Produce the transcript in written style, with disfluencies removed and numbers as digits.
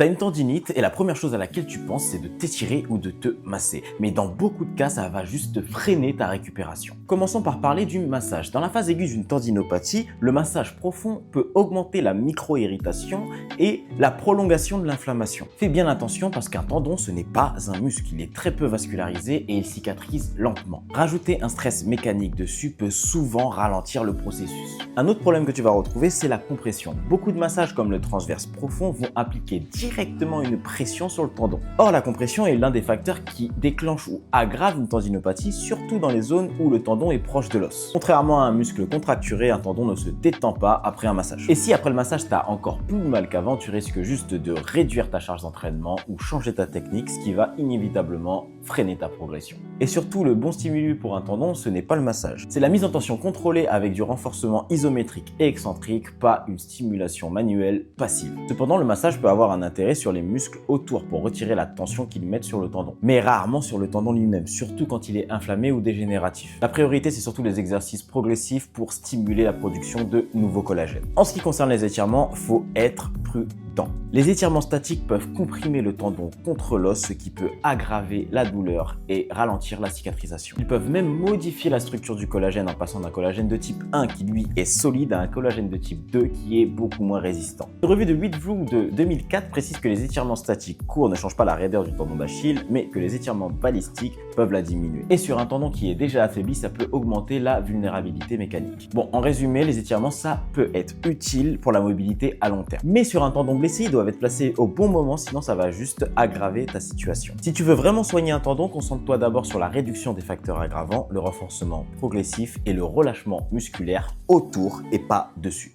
T'as une tendinite et la première chose à laquelle tu penses, c'est de t'étirer ou de te masser. Mais dans beaucoup de cas, ça va juste freiner ta récupération. Commençons par parler du massage. Dans la phase aiguë d'une tendinopathie, le massage profond peut augmenter la micro-irritation et la prolongation de l'inflammation. Fais bien attention parce qu'un tendon, ce n'est pas un muscle. Il est très peu vascularisé et il cicatrise lentement. Rajouter un stress mécanique dessus peut souvent ralentir le processus. Un autre problème que tu vas retrouver, c'est la compression. Beaucoup de massages comme le transverse profond vont appliquer directement une pression sur le tendon. Or, la compression est l'un des facteurs qui déclenche ou aggrave une tendinopathie, surtout dans les zones où le tendon est proche de l'os. Contrairement à un muscle contracturé, un tendon ne se détend pas après un massage. Et si après le massage, tu as encore plus mal qu'avant, tu risques juste de réduire ta charge d'entraînement ou changer ta technique, ce qui va inévitablement freiner ta progression. Et surtout, le bon stimulus pour un tendon, ce n'est pas le massage. C'est la mise en tension contrôlée avec du renforcement isométrique et excentrique, pas une stimulation manuelle passive. Cependant, le massage peut avoir un intérêt sur les muscles autour pour retirer la tension qu'ils mettent sur le tendon, mais rarement sur le tendon lui-même, surtout quand il est inflammé ou dégénératif. La priorité, c'est surtout les exercices progressifs pour stimuler la production de nouveaux collagènes. En ce qui concerne les étirements, faut être prudent. Les étirements statiques peuvent comprimer le tendon contre l'os, ce qui peut aggraver la douleur et ralentir la cicatrisation. Ils peuvent même modifier la structure du collagène en passant d'un collagène de type 1 qui lui est solide à un collagène de type 2 qui est beaucoup moins résistant. Une revue de Whitbrew de 2004 précise que les étirements statiques courts ne changent pas la raideur du tendon d'Achille, mais que les étirements balistiques peuvent la diminuer. Et sur un tendon qui est déjà affaibli, ça peut augmenter la vulnérabilité mécanique. Bon, en résumé, les étirements, ça peut être utile pour la mobilité à long terme. Mais sur un tendon blessé, ils doivent être placés au bon moment, sinon ça va juste aggraver ta situation. Si tu veux vraiment soigner un tendon, concentre-toi d'abord sur la réduction des facteurs aggravants, le renforcement progressif et le relâchement musculaire autour et pas dessus.